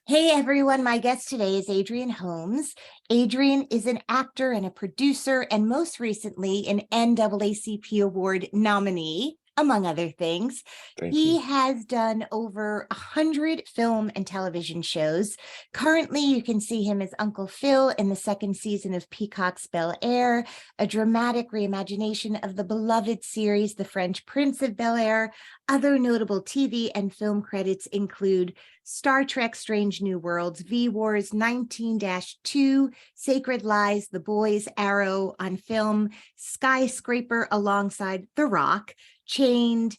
Hey everyone, my guest today is Adrian Holmes. Adrian is an actor and a producer, and most recently an NAACP Award nominee, among other things. Thank He you. has done over 100 film and television shows. Currently, you can see him as Uncle Phil in the second season of Peacock's Bel-Air, a dramatic reimagination of the beloved series The French Prince of Bel-Air. Other notable TV and film credits include Star Trek Strange New Worlds, V-Wars 19-2, Sacred Lies, The Boys, Arrow on film, Skyscraper alongside The Rock, Chained,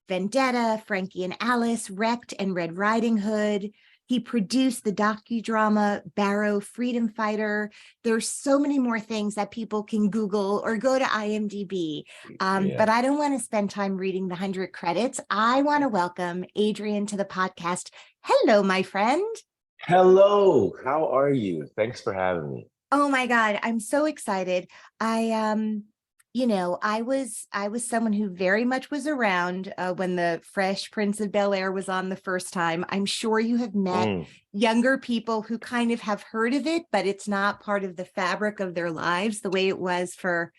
Vendetta, Frankie and Alice, Wrecked, and Red Riding Hood. He produced the docudrama Barrow Freedom Fighter. There's so many more things that people can Google or go to IMDb. Yeah. But I don't want to spend time reading the 100 credits. I want to welcome Adrian to the podcast. Hello, my friend. Hello, how are you? Thanks for having me. Oh my God, I'm so excited. I was someone who very much was around when the Fresh Prince of Bel-Air was on the first time. I'm sure you have met Mm, younger people who kind of have heard of it, but it's not part of the fabric of their lives the way it was for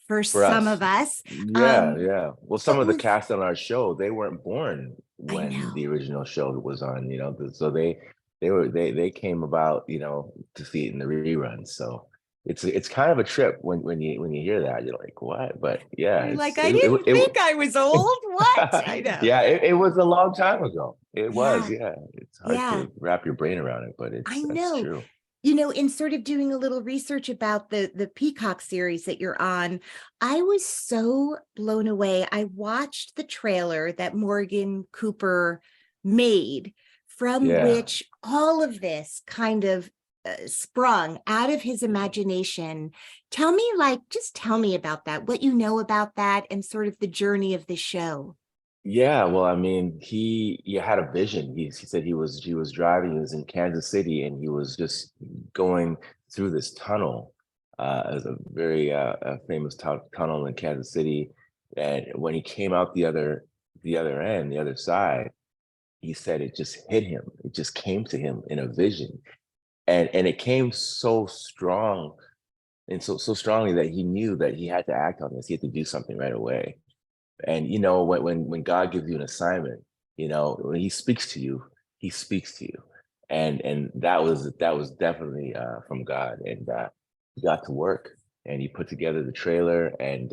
for some us. of us. Yeah, Um, yeah. Well, some but of the was cast on our show, they weren't born I when know. the original show was on, so they came about, to see it in the reruns. So it's kind of a trip when you hear that. You're like, what? But yeah, You're like, it's I it it, didn't think I was it old. What? I know. yeah, it was a long time ago. It was, Yeah, yeah. It's hard yeah, to wrap your brain around it, but I that's know. true. In sort of doing a little research about the Peacock series that you're on, I was so blown away. I watched the trailer that Morgan Cooper made, from Yeah. which all of this kind of sprung out of his imagination. Just tell me about that, what you know about that, and sort of the journey of the show. Yeah, well, I mean, he had a vision. He said he was driving, he was in Kansas City, and he was just going through this tunnel, as a very famous tunnel in Kansas City. And when he came out the other end, the other side, he said it just hit him. It just came to him in a vision, and it came so strong and so strongly that he knew that he had to act on this. He had to do something right away. And when God gives you an assignment, when He speaks to you, He speaks to you, and that was definitely from God. And He got to work, and He put together the trailer, and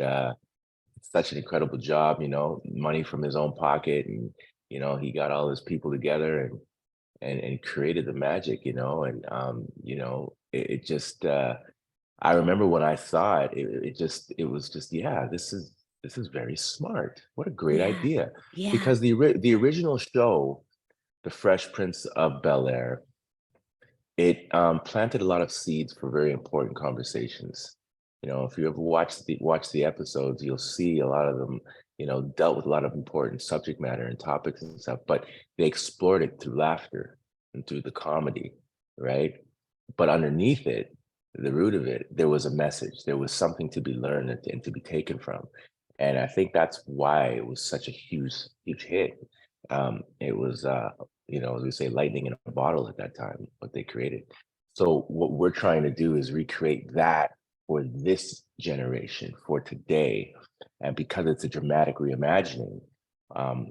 such an incredible job. Money from His own pocket, and He got all His people together and created the magic. It just I remember when I saw it, it was just, yeah, this is very smart. What a great Yeah, idea. yeah, Because the original show, The Fresh Prince of Bel-Air, it planted a lot of seeds for very important conversations. If you ever watch the episodes, you'll see a lot of them, dealt with a lot of important subject matter and topics and stuff, but they explored it through laughter and through the comedy, right? But underneath it, the root of it, there was a message. There was something to be learned and to be taken from. And I think that's why it was such a huge, huge hit. It was, as we say, lightning in a bottle at that time, what they created. So what we're trying to do is recreate that for this generation, for today. And because it's a dramatic reimagining,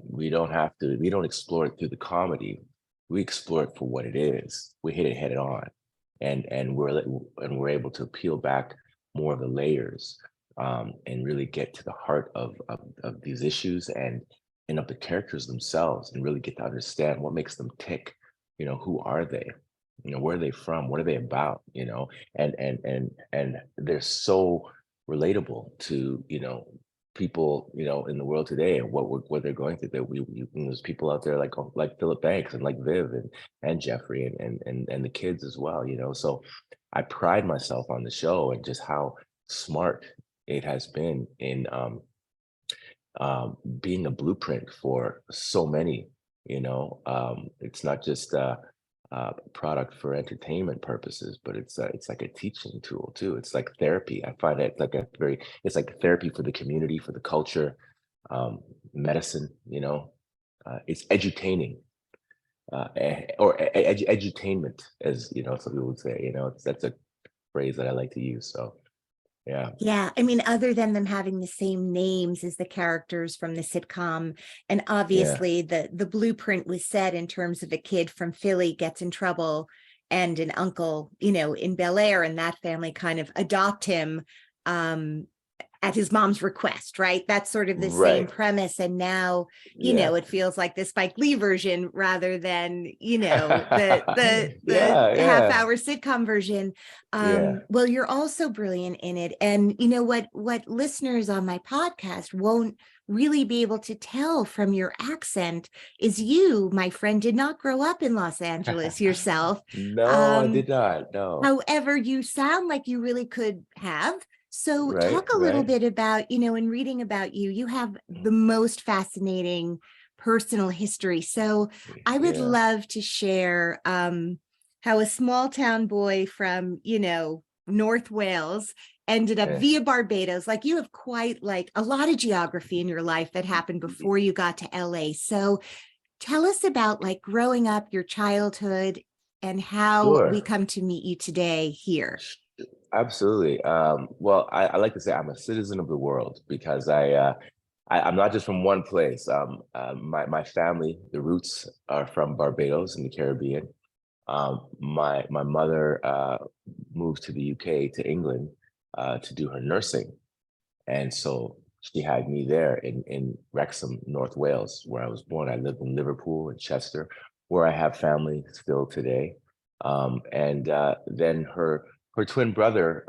we don't explore it through the comedy. We explore it for what it is. We hit it head on, and we're able to peel back more of the layers, and really get to the heart of these issues and of the characters themselves, and really get to understand what makes them tick. Who are they? Where are they from? What are they about? And they're so relatable to people in the world today, and what they're going through. There's people out there like Philip Banks and like Viv and Jeffrey and the kids as well. So I pride myself on the show and just how smart it has been in being a blueprint for so many. It's not just product for entertainment purposes, but it's like a teaching tool too. It's like therapy. I find it like it's like therapy for the community, for the culture, medicine. It's edutaining. edutainment, as you know, some people would say. You know, that's a phrase that I like to use. So yeah, Yeah, I mean, other than them having the same names as the characters from the sitcom, and yeah, obviously the blueprint was set in terms of a kid from Philly gets in trouble and an uncle, in Bel Air, and that family kind of adopt him um at his mom's request, right? That's sort of the same right, premise. And now, yeah, it feels like the Spike Lee version rather than, the yeah, half yeah, hour sitcom version. yeah. Well, you're also brilliant in it. And what listeners on my podcast won't really be able to tell from your accent is you, my friend, did not grow up in Los Angeles yourself. No, I Um, did not. No, However, you sound like you really could have. So, right, talk a little right. bit about, in reading about you, you have the most fascinating personal history. So, I would Yeah, love to share how a small town boy from, North Wales ended up yeah. via Barbados. Like, you have quite like a lot of geography in your life that happened before you got to LA. So, tell us about like growing up, your childhood, and how we Sure. come to meet you today here. Absolutely. Well, I like to say I'm a citizen of the world because I'm not just from one place. My family, the roots are from Barbados in the Caribbean. My mother moved to the UK to England to do her nursing, and so she had me there in Wrexham, North Wales, where I was born. I lived in Liverpool and Chester, where I have family still today. And then her twin brother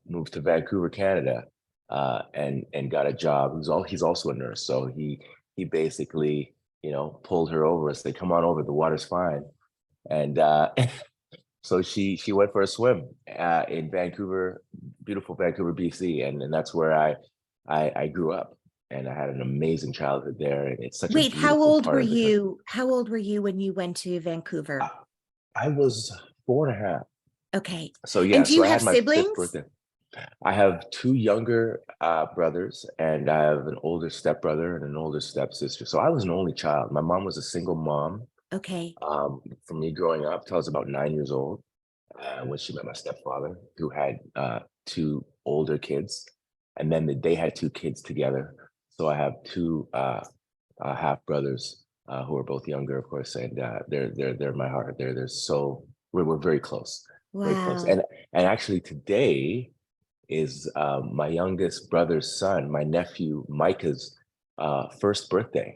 moved to Vancouver, Canada, and got a job. He's also a nurse, so he basically pulled her over and said, "Come on over, the water's fine." And so she went for a swim in Vancouver, beautiful Vancouver, BC, and that's where I grew up, and I had an amazing childhood there, and it's such a Wait, beautiful part of the country. how old were you when you went to I, Vancouver? I was 4.5. Okay. So And yeah, do so you I have had my fifth siblings? birthday. I have two younger brothers, and I have an older stepbrother and an older stepsister. So I was an only child. My mom was a single mom Okay. from me growing up till I was about 9 years old when she met my stepfather, who had two older kids, and then they had two kids together. So I have two half brothers who are both younger, of course, and they're my heart. They're so we're very close, very close. Wow. And actually today is my youngest brother's son, my nephew Micah's first birthday.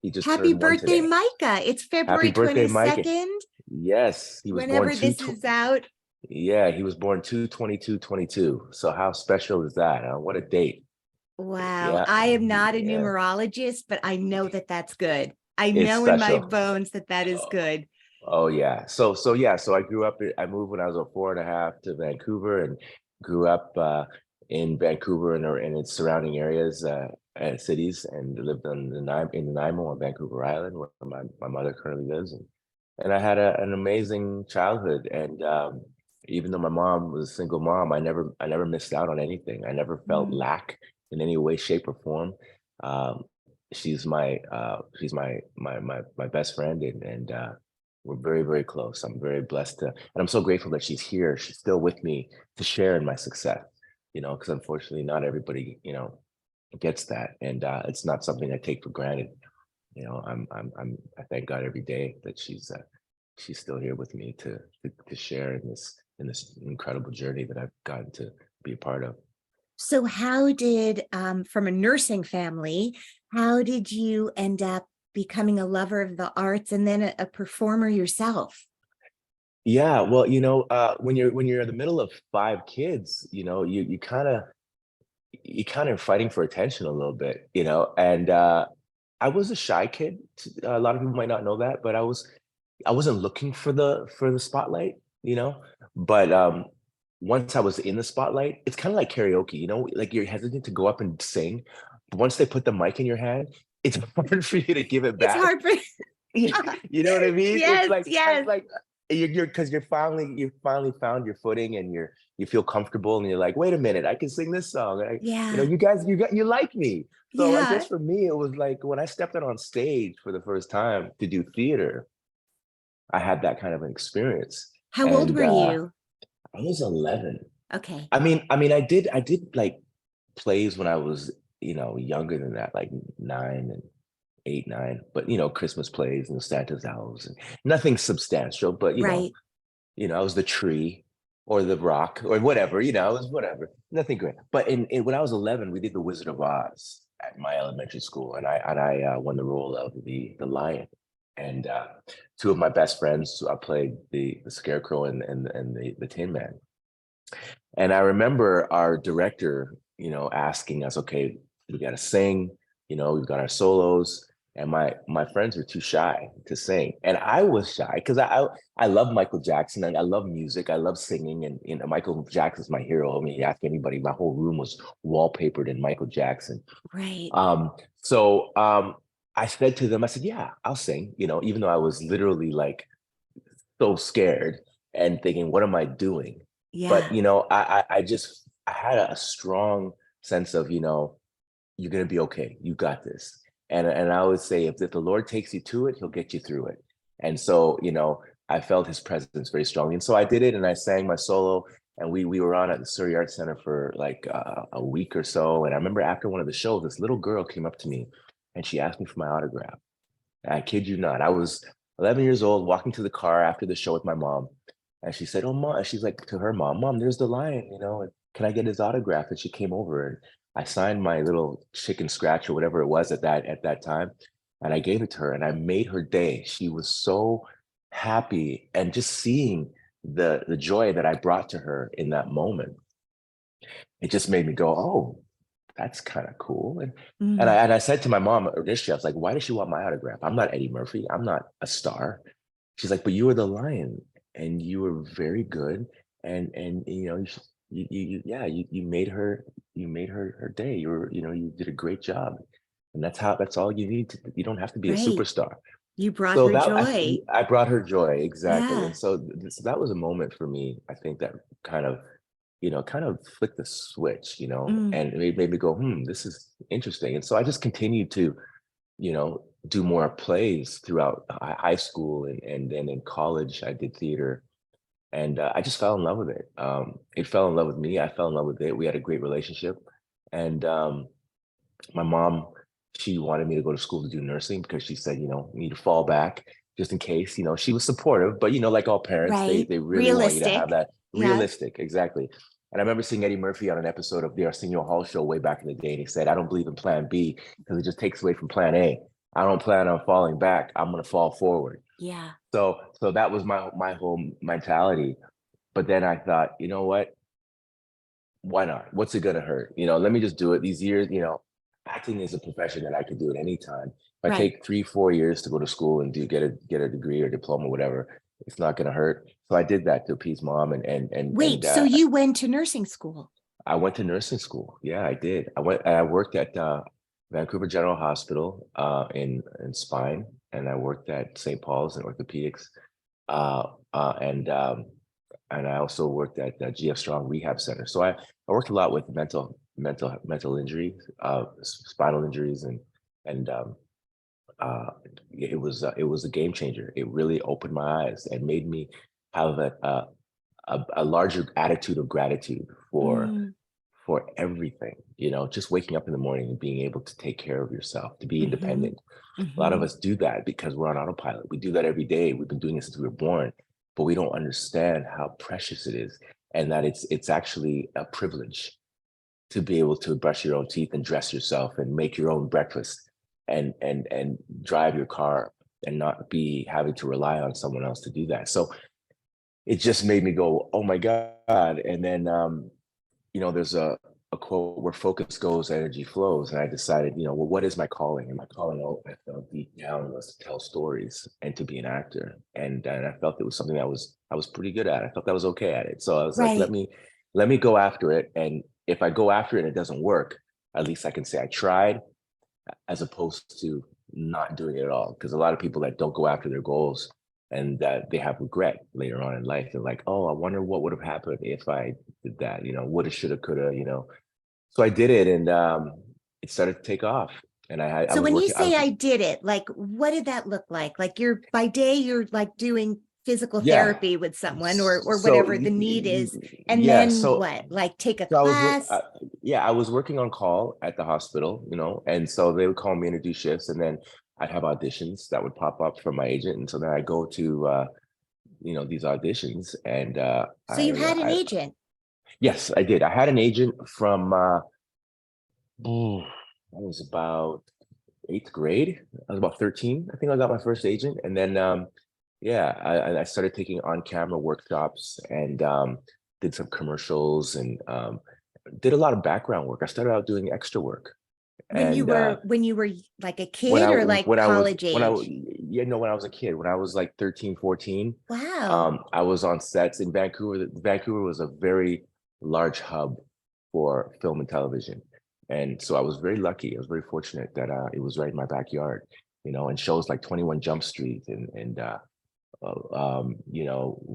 He just Happy turned one birthday, today. Micah. It's Happy February birthday, Micah. 22nd, Yes, he was born whenever this is out. yeah, he was born 2/22/22. So how special is that? Huh? What a date. Wow. Yeah, I am not a yeah. numerologist, but I know that that's good. I It's know in my special. bones that that is Oh, good. oh yeah. So yeah, so I grew up I moved when I was a 4.5 to Vancouver and grew up in Vancouver and its surrounding areas and cities and lived on in Nanaimo on Vancouver Island where my mother currently lives and I had an amazing childhood and even though my mom was a single mom, I never missed out on anything. I never felt Mm. lack in any way, shape, or form. Um, she's my best friend and we're very, very close. I'm very blessed and I'm so grateful that she's here. She's still with me to share in my success, because unfortunately not everybody, gets that. And it's not something I take for granted. I thank God every day that she's still here with me to share in this incredible journey that I've gotten to be a part of. So, how did, from a nursing family, how did you end up becoming a lover of the arts and then a performer yourself? Yeah, well, when you're in the middle of five kids, you kind of fighting for attention a little bit, and I was a shy kid. A lot of people might not know that, but I wasn't looking for the spotlight, but once I was in the spotlight, it's kind of like karaoke, like you're hesitant to go up and sing, but once they put the mic in your hand, it's hard for you to give it It's back. hard for You know what I mean? It's yes, like yes, you're because you finally found your footing and you feel comfortable and you're like, wait a minute, I can sing this song. yeah, You like me. So I yeah. guess for me, it was like when I stepped out on stage for the first time to do theater, I had that kind of an experience. How old And were you? I was 11. Okay. I mean, I did like plays when I was, younger than that, like 9 and 8, 9, but Christmas plays and Santa's Elves and nothing substantial, but Right. I was the tree or the rock or whatever, it was whatever, nothing great. But when I was 11, we did the Wizard of Oz at my elementary school, and I won the role of the lion. And two of my best friends played the Scarecrow and the Tin Man. And I remember our director, asking us, okay, we got to sing, we've got our solos. And my friends were too shy to sing. And I was shy because I love Michael Jackson and I love music. I love singing. And Michael Jackson's my hero. I mean, you ask anybody, my whole room was wallpapered in Michael Jackson. Right. So I said to them, I said, yeah, I'll sing, even though I was literally like so scared and thinking, what am I doing? But Yeah. I had a strong sense of, you're gonna be okay. You got this. And I would say if the Lord takes you to it, he'll get you through it. And so, I felt his presence very strongly. And so I did it and I sang my solo, and we were on at the Surrey Arts Center for like a week or so. And I remember after one of the shows, this little girl came up to me and she asked me for my autograph. I kid you not. I was 11 years old, walking to the car after the show with my mom. And she said, oh, mom, she's like to her mom, Mom, there's the lion, and can I get his autograph? And she came over and I signed my little chicken scratch or whatever it was at that time. And I gave it to her and I made her day. She was so happy. And just seeing the joy that I brought to her in that moment, it just made me go, oh, that's kind of cool. And I Mm. and I said to my mom initially, I was like, why does she want my autograph? I'm not Eddie Murphy. I'm not a star. She's like, but you were the lion and you were very good. And yeah, you made her day. You did a great job. And that's all you need to, you don't have to be a Right. superstar. You brought So her that joy. I brought her joy, exactly. And Yeah. so that was a moment for me, I think, that kind of, kind of flicked the switch, Mm. and it made me go, this is interesting. And so I just continued to, do more plays throughout high school, and then in college I did theater, and I just fell in love with it. It fell in love with me. I fell in love with it. We had a great relationship, and my mom, she wanted me to go to school to do nursing because she said, you need to fall back just in case. She was supportive, but like all parents, they Right. they really want you to have Realistic. that Yeah. realistic, exactly. And I remember seeing Eddie Murphy on an episode of the Arsenio Hall show way back in the day, and he said, "I don't believe in Plan B because it just takes away from Plan A. I don't plan on falling back. I'm going to fall forward." Yeah. So that was my whole mentality. But then I thought, you know what? Why not? What's it gonna hurt? Let me just do it. These years, acting is a profession that I could do at any time. If I Right. take 3, 4 years to go to school and get a degree or diploma, whatever, it's not gonna hurt. So I did that to appease mom, and Wait, so you went to nursing school? I went to nursing school. Yeah, I did. I worked at Vancouver General Hospital in spine, and I worked at St. Paul's in orthopedics, uh, uh, and um, and I also worked at the GF Strong Rehab Center. So I worked a lot with mental injuries, spinal injuries, and it was a game changer. It really opened my eyes and made me have a larger attitude of gratitude for Mm. everything. Just waking up in the morning and being able to take care of yourself, to be Hmm. independent. A lot of Hmm. us do that because we're on autopilot. We do that every day. We've been doing it since we were born, but we don't understand how precious it is, and that it's actually a privilege to be able to brush your own teeth and dress yourself and make your own breakfast and drive your car and not be having to rely on someone else to do that. So it just made me go, oh my God. And then there's a quote, where focus goes, energy flows. And I decided, well, what is my calling? And my calling, I felt deep down, was to tell stories and to be an actor. And I felt it was something I was pretty good at. I felt I was okay at it. So I was like, let Right. me go after it. And if I go after it and it doesn't work, at least I can say I tried, as opposed to not doing it at all. Because a lot of people that don't go after their goals, and that they have regret later on in life. They're like, oh, I wonder what would have happened if I did that, woulda, shoulda, coulda. So I did it, and it started to take off. And I So was when you working. say I did it, like what did that look like? Like you're by day, you're like doing physical Yeah. therapy with someone or So whatever the need is. And yeah. then what? Like take a So class? yeah, I was working on call at the hospital, and so they would call me in to do shifts, and then I'd have auditions that would pop up from my agent, and so then I go to these auditions, and So you had an I agent. yes, I did. I had an agent from oh, I was about eighth grade. I was about 13. I think I got my first agent, and then yeah, I started taking on-camera workshops and did some commercials and did a lot of background work. I started out doing extra work, and When you were like a kid or like college when age? when I was a kid, when I was like 13, 14, Wow. I was on sets in Vancouver. Vancouver was a very large hub for film and television. And so I was very lucky. I was very fortunate that it was right in my backyard, and shows like 21 Jump Street and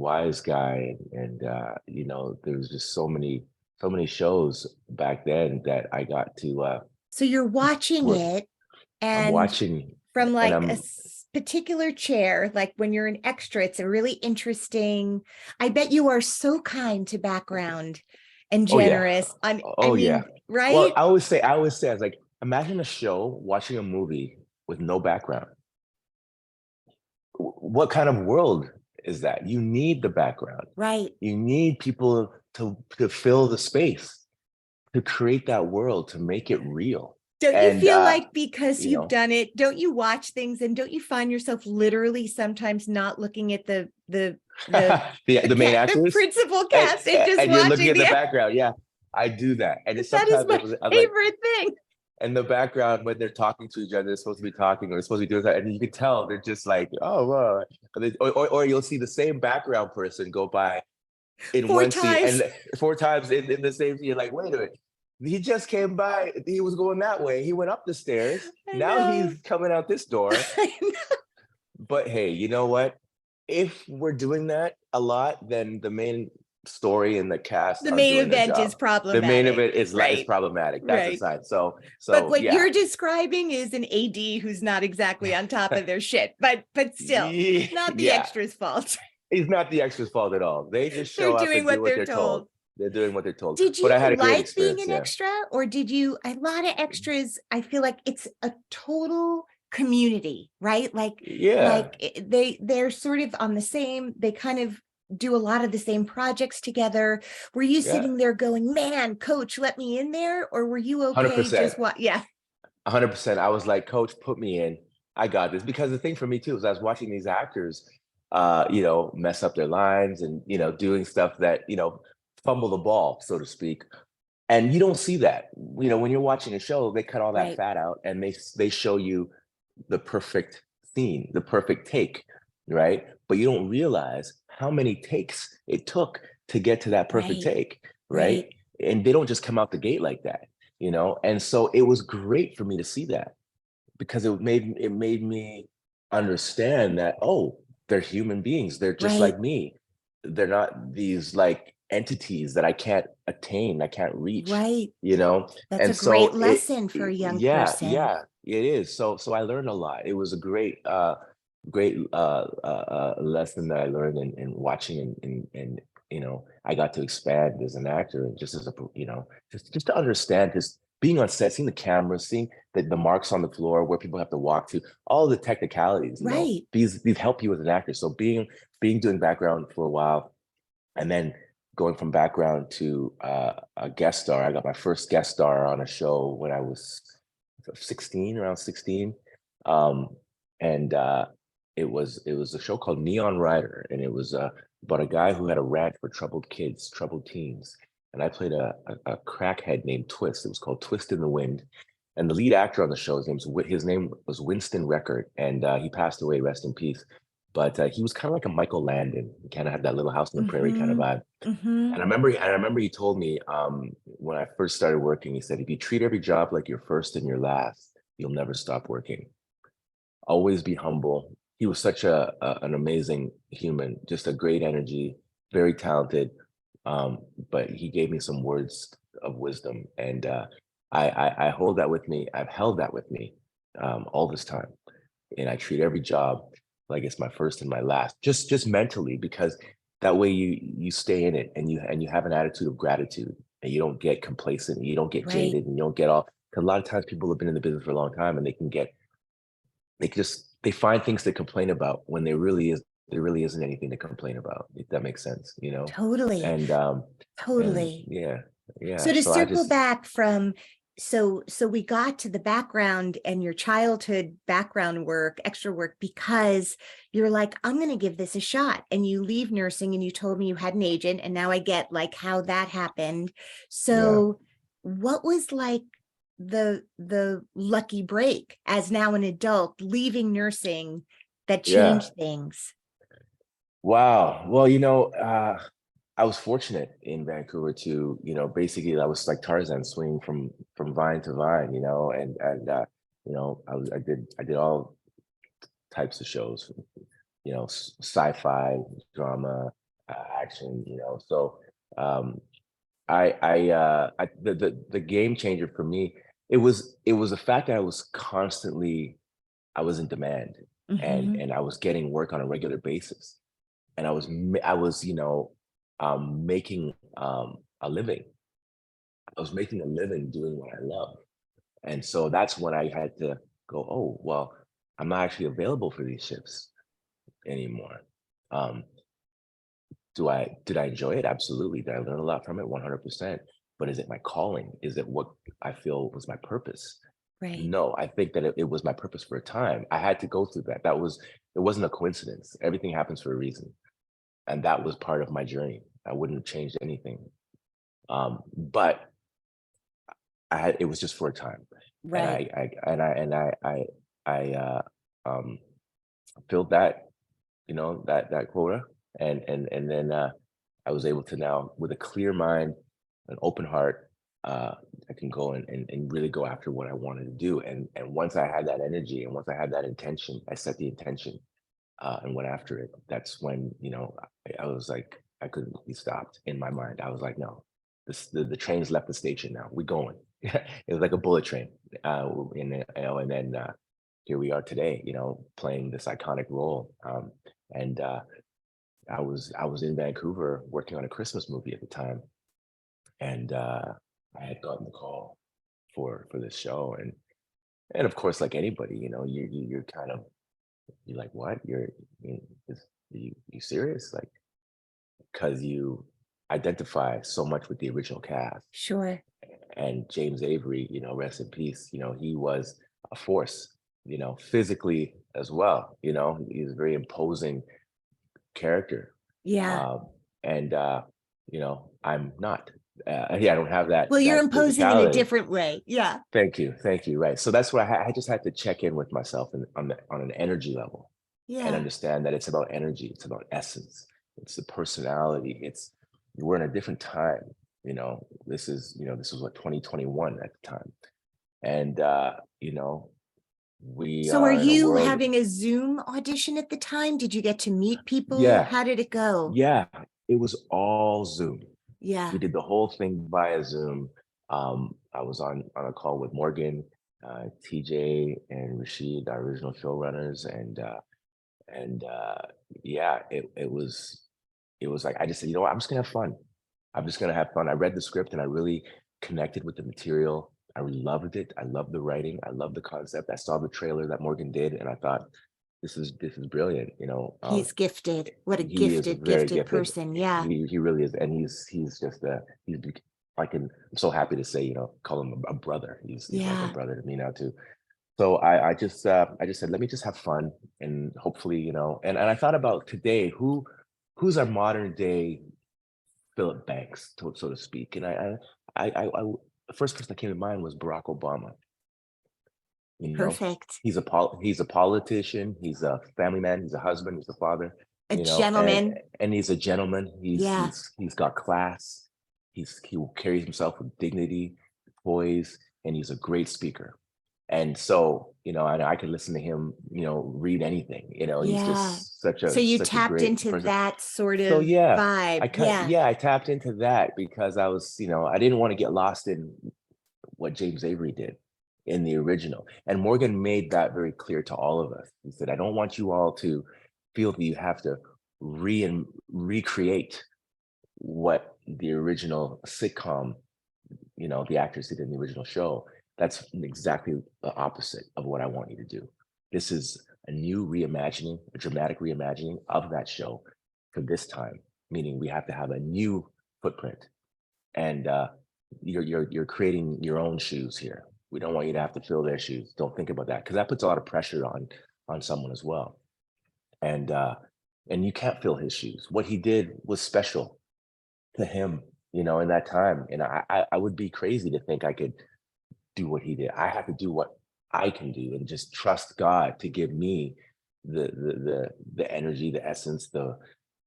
Wise Guy and there was just so many shows back then that I got to So you're watching work. it I'm and watching from and like a I'm particular chair, like when you're an extra, it's a really interesting. I bet you are so kind to background and oh yeah. generous. I Oh yeah. mean, Well, right? I always say, I was like, imagine a show watching a movie with no background. What kind of world is that? You need the background. Right. You need people to fill the space, to create that world, to make it real. Don't you And feel like because you you've know, done it, don't you watch things and don't you find yourself literally sometimes not looking at the the main the actors, principal and, cast and just and you're looking watching at the the background. Yeah, I do that. And it's that is sometimes my I'm like, favorite thing. in the background when they're talking to each other, they're supposed to be talking or they're supposed to be doing that, and you can tell they're just like, oh, well. Or you'll see the same background person go by in Four one scene times. and four times in the same scene. You're like, wait a minute, he just came by. He was going that way. He went up the stairs. I Now know. he's coming out this door. I know. But hey, you know what? If we're doing that a lot, then the main story and the cast The aren't main doing their event job. is The main problematic. event is Right. problematic. That's a Right. sign. But So what yeah. you're describing is an AD who's not exactly on top of their shit, but still, not the Yeah, extra's fault. it's not the extras' fault at all. They just They're show up doing and do what what they're they're told. told. They're doing what they're told. Did But you I had a great like being experience. an Yeah. extra or did you a lot of extras? I feel like it's a total community, right? Yeah. They're sort of on the same, they kind of do a lot of the same projects together. Were you Yeah. sitting there going, man, coach, let me in there? Or were you okay 100%. just what? Yeah. 100%. I was like, Coach, put me in. I got this. Because the thing for me too is I was watching these actors, mess up their lines and doing stuff that fumble the ball, so to speak. And you don't see that. When you're watching a show, they cut all that Right. fat out and they show you the perfect scene, the perfect take, right? But you don't realize how many takes it took to get to that perfect Right. take, right? Right. And they don't just come out the gate like that. And so it was great for me to see that because it made me understand that, oh, they're human beings. They're just Right. like me. They're not these like entities that I can't attain, I can't reach, Right. you know? That's a And great so lesson for a young yeah, person. yeah, it is. So I learned a lot. It was a great lesson that I learned in watching and I got to expand as an actor and just as just to understand because being on set, seeing the camera, seeing the marks on the floor where people have to walk to, all the technicalities, Right. these help you as an actor. So being doing background for a while and then going from background to a guest star. I got my first guest star on a show when I was 16, around 16. Um, and it was a show called Neon Rider, and it was about a guy who had a rant for troubled kids, troubled teens. And I played a crackhead named Twist. It was called Twist in the Wind. And the lead actor on the show, his name was Winston Record, and he passed away, rest in peace. But he was kind of like a Michael Landon. He kind of had that little house on the prairie kind of Mm-hmm. vibe. Mm-hmm. And I remember he told me when I first started working, he said, if you treat every job like your first and your last, you'll never stop working. Always be humble. He was such an amazing human, just a great energy, very talented. But he gave me some words of wisdom, and I hold that with me. I've held that with me all this time, and I treat every job like it's my first and my last, just mentally, because that way you stay in it, and you have an attitude of gratitude, and you don't get complacent, and you don't get Right. jaded, and you don't get all. Because a lot of times people have been in the business for a long time, and they find things to complain about when there really isn't anything to complain about, if that makes sense, you know? Totally. And and Totally. yeah, So yeah. to So I circle just back from, so we got to the background and your childhood background work, extra work, because you're like, I'm going to give this a shot. And you leave nursing and you told me you had an agent, and now I get like how that happened. yeah, So what was like the lucky break as now an adult leaving nursing that yeah. changed things? Wow. Well, I was fortunate in Vancouver to, basically I was like Tarzan swinging from vine to vine, I did all types of shows, sci-fi, drama, action, So um the game changer for me, it was the fact that I was in demand, and Hmm. I was getting work on a regular basis, and I was, making a living. I was making a living doing what I love. And so that's when I had to go, oh, well, I'm not actually available for these shifts anymore. Um, did I enjoy it? Absolutely. Did I learn a lot from it? 100%. But is it my calling? Is it what I feel was my purpose? Right. No, I think that it was my purpose for a time. I had to go through that. It wasn't a coincidence. Everything happens for a reason. And that was part of my journey. I wouldn't have changed anything. But it was just for a time. And Right. I um, filled that, that quota, and then I was able to now, with a clear mind, an open heart, I can go and really go after what I wanted to do. And once I had that energy, and once I had that intention, I set the intention, and went after it. That's when, I was like, I couldn't be stopped in my mind. I was like, no, the train's left the station now. We going. It was like a bullet train. And then here we are today, playing this iconic role. And I was in Vancouver working on a Christmas movie at the time, and I had gotten the call for this show, and of course, like anybody, you're kind of, you're like, what? You, is, you serious? Like, because you identify so much with the original cast, Sure. and James Avery, rest in peace. He was a force, physically as well. He's a very imposing character, Yeah. um, and I'm not. Yeah, I don't have Well, you're that imposing in a physicality. different way. Yeah. Thank you. Right. So that's where I just had to check in with myself, and on an energy level, and Yeah. understand that it's about energy, it's about essence, it's the personality. We're in a different time. This is what, 2021 at the time, and we So are are in a you world. having a Zoom audition at the time? Did you get to meet people? Yeah, How did it go? yeah. It was all Zoom. We Yeah. did the whole thing via Zoom. I was on a call with Morgan, TJ, and Rashid, our original showrunners, and yeah, it was like, I just said, you know what, I'm just gonna have fun. I'm just gonna have fun. I read the script and I really connected with the material. I really loved it. I loved the writing. I loved the concept. I saw the trailer that Morgan did, and I thought, this is brilliant. He's gifted. What a He is gifted, very gifted gifted. person. Yeah. He really is, and he's just I'm so happy to say, call him a brother. He's like a Yeah. brother to me now too. So I just said, let me just have fun, and hopefully, and I thought about today, who's our modern day Philip Banks, so to speak. And the first person that came to mind was Barack Obama. You know, Perfect. he's a politician, he's a family man, he's a husband, he's a father, A and gentleman. he's a gentleman. Yeah. He's got class. He carries himself with dignity, poise, and he's a great speaker. And so, and I could listen to him, read anything. He's Yeah. just So you such a tapped great into person. that sort So of yeah, vibe. Yeah. I tapped into that because I was, I didn't want to get lost in what James Avery did. in the original. And Morgan made that very clear to all of us. He said, I don't want you all to feel that you have to recreate what the original sitcom, the actors did in the original show. That's exactly the opposite of what I want you to do. This is a new reimagining, a dramatic reimagining of that show for this time, meaning we have to have a new footprint. And you're creating your own shoes here. We don't want you to have to fill their shoes. Don't think about that, because that puts a lot of pressure on someone as well. And you can't fill his shoes. What he did was special to him, in that time. And I would be crazy to think I could do what he did. I have to do what I can do and just trust God to give me the energy, the essence,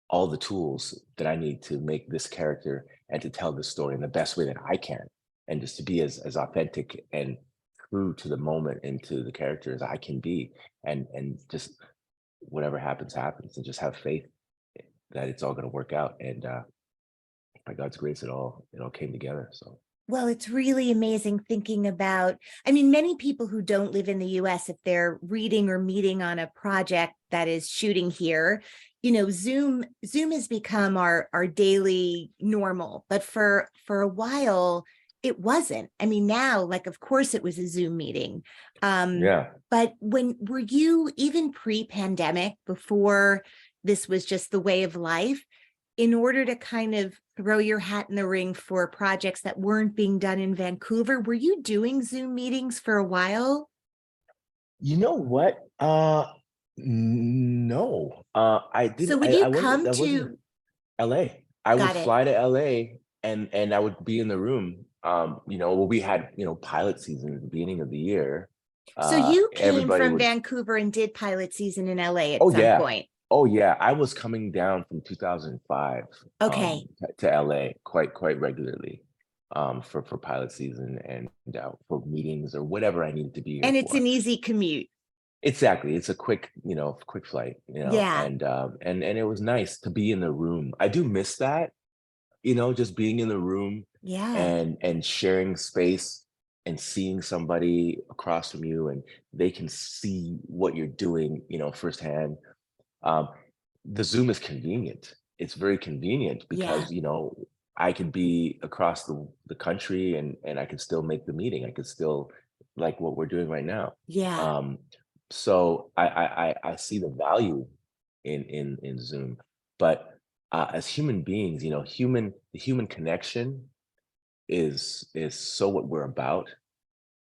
all the tools that I need to make this character and to tell this story in the best way that I can, and just to be as authentic and true to the moment and to the character as I can be, and just whatever happens, and just have faith that it's all going to work out. And by God's grace, it all came together. So. Well, it's really amazing thinking about, I mean, many people who don't live in the US, if they're reading or meeting on a project that is shooting here, Zoom has become our daily normal, but for a while it wasn't. I mean, now, like, of course it was a Zoom meeting. Yeah. But were you even pre-pandemic, before this was just the way of life, in order to kind of throw your hat in the ring for projects that weren't being done in Vancouver, were you doing Zoom meetings for a while? You know what? No. I So didn't. would I you wasn't. come That wasn't to, LA. I would got it. fly to LA, and I would be in the room. Well, we had pilot season at the beginning of the year. So you came Everybody from would. Vancouver and did pilot season in LA at Oh some yeah. point. Oh yeah. I was coming down from 2005 Okay. to LA quite regularly for pilot season and for meetings or whatever I needed to be here And it's for. an easy commute. Exactly. It's a quick flight, Yeah. and it was nice to be in the room. I do miss that, just being in the room Yeah. and sharing space and seeing somebody across from you, and they can see what you're doing, firsthand. Um, the Zoom is convenient. It's very convenient Yeah. because, I could be across the country, and I could still make the meeting. I could still, like what we're doing right now. Yeah. Um, so I see the value in Zoom, but as human beings, the human connection is so what we're about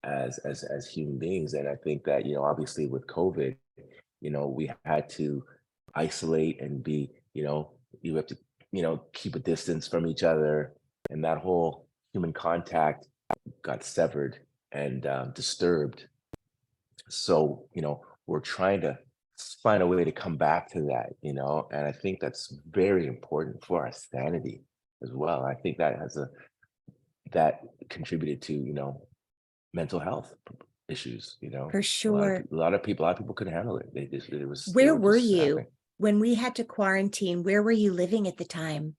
as human beings. And I think that, obviously with COVID, we had to isolate and be, you have to, keep a distance from each other, and that whole human contact got severed and disturbed. So, we're trying to find a way to come back to that, and I think that's very important for our sanity as well. I think that contributed to, mental health issues, For sure. a lot of people couldn't handle it. They Where were were just snapping. you when we had to quarantine? Where were you living at the time?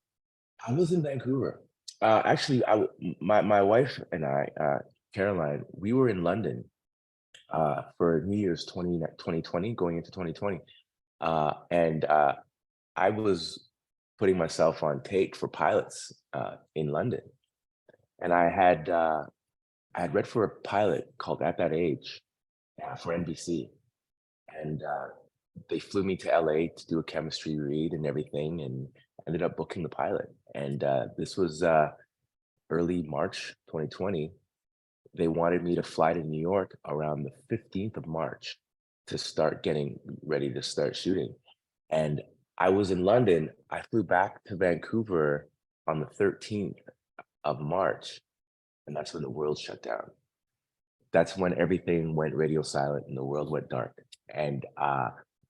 I was in Vancouver. Actually, my wife and I, Caroline, we were in London for New Year's 2020, going into 2020. And I was putting myself on tape for pilots in London. And I had read for a pilot called At That Age for NBC. And they flew me to LA to do a chemistry read and everything, and ended up booking the pilot. And this was early March 2020. They wanted me to fly to New York around the 15th of March to start getting ready to start shooting. And I was in London. I flew back to Vancouver on the 13th of March, and that's when the world shut down. That's when everything went radio silent and the world went dark. And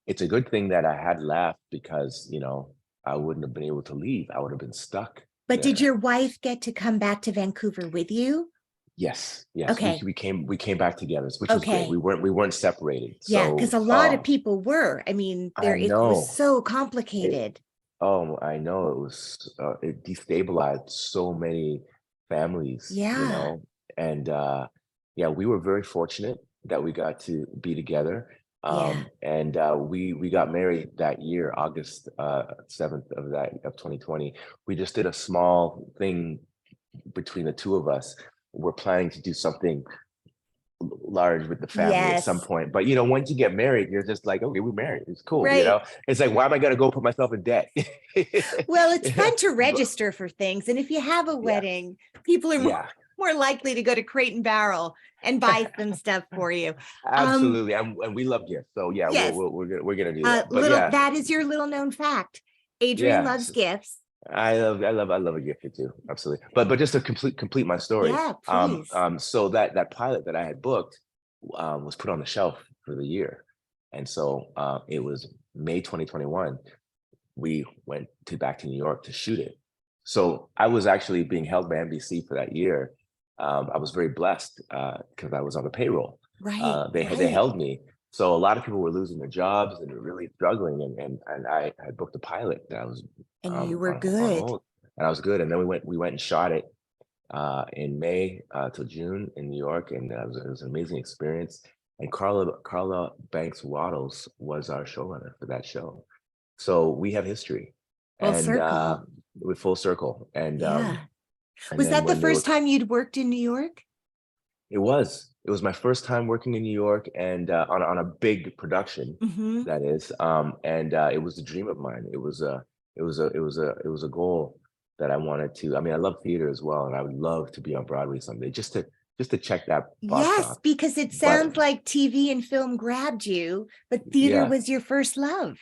it's a good thing that I had left, because, I wouldn't have been able to leave. I would have been stuck But did there. your wife get to come back to Vancouver with you? Yes, yes, Okay. we came back together, which was great. Okay. We weren't separated. Yeah, because So a lot of people were. I mean, I it was know so it. complicated. Oh, I know it was. It destabilized so many families, Yeah. and yeah, we were very fortunate that we got to be together. Yeah. And we got married that year, August 7th of 2020. We just did a small thing between the two of us. We're planning to do something large with the family at some Yes. point. But once you get married, you're just like, okay, we're married. It's cool, Right. It's like, why am I gonna go put myself in debt? Well, it's fun to register for things. And if you have a Yeah, wedding, people are yeah, more likely to go to Crate and Barrel and buy some stuff for you. Um, absolutely. And we love gifts. So yeah, yes, we're gonna do that. But little yeah, that is your little known fact. Adrian yeah. loves gifts. I love a gift or two. Absolutely. But just to complete my story. Yeah, please. So that pilot that I had booked was put on the shelf for the year. And so it was May 2021. We went back to New York to shoot it. So I was actually being held by NBC for that year. I was very blessed because I was on the payroll. Right, They right. held me. So a lot of people were losing their jobs and were really struggling. And I had booked a pilot that I was And you were on good. hold, and I was good. And then we went and shot it in May till June in New York, and it was an amazing experience. And Carla Banks Waddles was our showrunner for that show. So we have history, Full and circle. with full circle. Yeah. And Was then that the when they were, first time you'd worked in New York? it was my first time working in New York and on a big production, Hmm. that is, and it was a dream of mine. It was a goal that I wanted to. I mean, I love theater as well, and I would love to be on Broadway someday, just to check that box Yes, off. because it But sounds like TV and film grabbed you, but theater yeah, was your first love.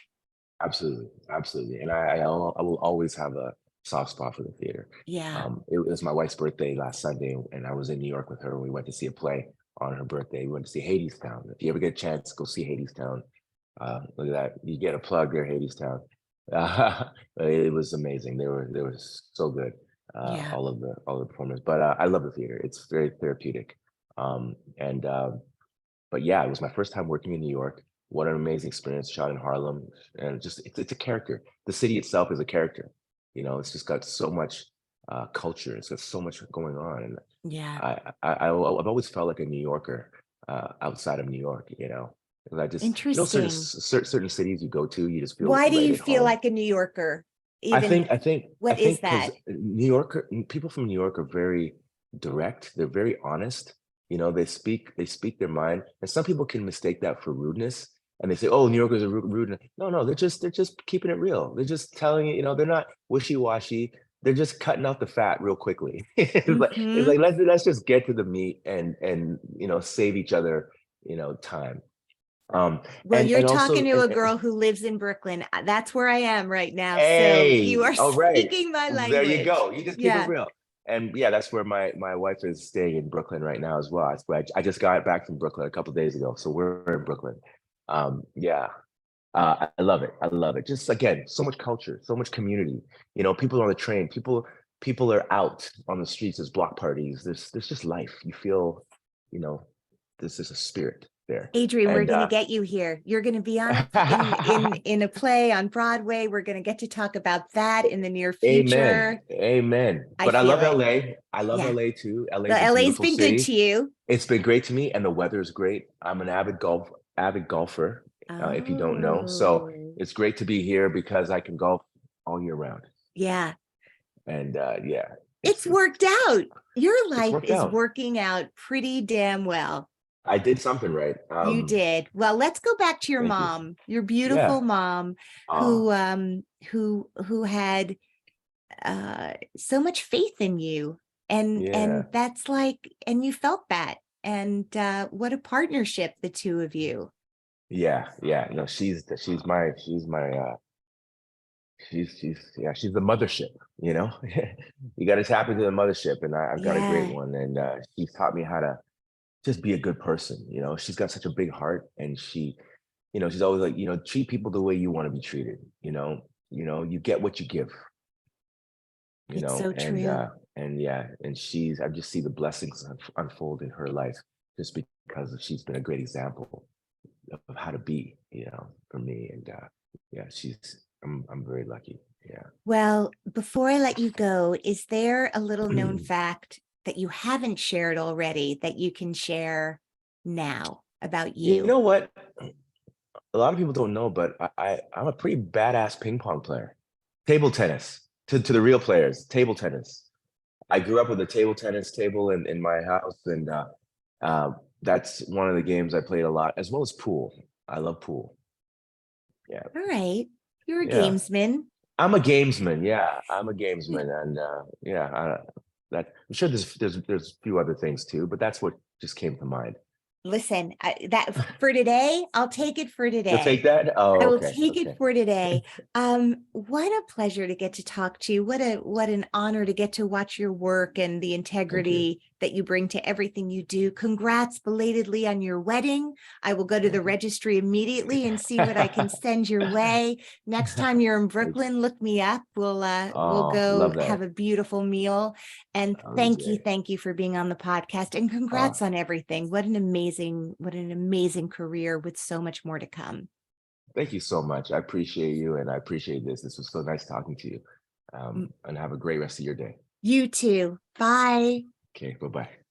absolutely, absolutely. And I will always have a soft spot for the theater. Yeah. It was my wife's birthday last Sunday, and I was in New York with her. We went to see a play on her birthday. We went to see Hadestown. If you ever get a chance, go see Hadestown. Look at that. You get a plug there, Hadestown. It was amazing. They were so good. Yeah. All the performers. But I love the theater. It's very therapeutic. And But yeah, it was my first time working in New York. What an amazing experience! Shot in Harlem, and it's a character. The city itself is a character. It's just got so much culture. It's got so much going on, and Yeah. I've always felt like a New Yorker outside of New York. 'Cause I just Interesting. certain cities you go to, you just feel Why do right you at feel home. like a New Yorker? I Even think I think I what is think because that? people from New York are very direct. They're very honest. They speak their mind, and some people can mistake that for rudeness. And they say, "Oh, New Yorkers are rude." No, no, they're just keeping it real. They're just telling you. They're not wishy washy. They're just cutting out the fat real quickly. It's like Hmm. let's just get to the meat and save each other time. Um, Well, and you're and talking also to a girl who lives in Brooklyn. That's where I am right now. So you Hey, are all right. speaking my There you language. go. You just keep it Yeah. real. And yeah, that's where my wife is staying in Brooklyn right now as well. That's where I just got back from Brooklyn a couple of days ago. So we're in Brooklyn. Yeah. I love it. I love it. Just again, so much culture, so much community. People on the train, people are out on the streets. There's block parties. There's just life. You feel, you know, there's just a spirit there. Adrian, we're And going to get you here. You're going to be on in a play on Broadway. We're going to get to talk about that in the near Amen. future. Amen. I But I feel love it. LA. I love Yeah. LA too. LA The is a LA's beautiful been good to city. you. It's been great to me, and the weather is great. I'm an avid golfer, if you don't know. So Oh, it's great to be here because I can golf all year round. yeah. And yeah, It's it's worked out. Your it's life worked is out. working out pretty damn well. I did something right. You did. Well, let's go back to your Thank you. mom, your beautiful Yeah. mom Uh, who had so much faith in you. And yeah. that's like, and you felt that. And what a partnership, the two of you. Yeah. Yeah. No, she's the mothership, you know. You got to tap into the mothership, and I've got a great Yeah. one, and she's taught me how to just be a good person. She's got such a big heart, and she's always like, treat people the way you want to be treated. You get what you give. It's so And true. yeah, and I just see the blessings unfold in her life just because she's been a great example of how to be, for me. And yeah, I'm very lucky. Yeah. Well, before I let you go, is there a little known fact that you haven't shared already that you can share now about You you? know what? A lot of people don't know, but I'm a pretty badass ping pong player. Table tennis to the real players. Table tennis. I grew up with a table tennis table in my house, and that's one of the games I played a lot, as well as pool. I love pool. Yeah, All right. You're a yeah. gamesman. I'm a gamesman. Yeah, I'm a gamesman, and yeah, that I'm sure there's a few other things too, but that's what just came to mind. Listen, that for today, I'll take it for You'll today. take that? Oh, I will okay, take it okay. for today. What a pleasure to get to talk to you. What an honor to get to watch your work and the Thank you. integrity that you bring to everything you do. Congrats belatedly on your wedding. I will go to the Thank you. registry immediately and see what I can send your way. Next time you're in Thank you. Brooklyn, look me up. We'll Oh, go love have that. a beautiful meal. And That would be great. thank you for being on the podcast. And Oh, congrats on everything. What an amazing career with so much more to come. thank you so much. I appreciate you, and I appreciate this. This was so nice talking to you. And have a great rest of your day. You too. Bye. Okay, bye-bye.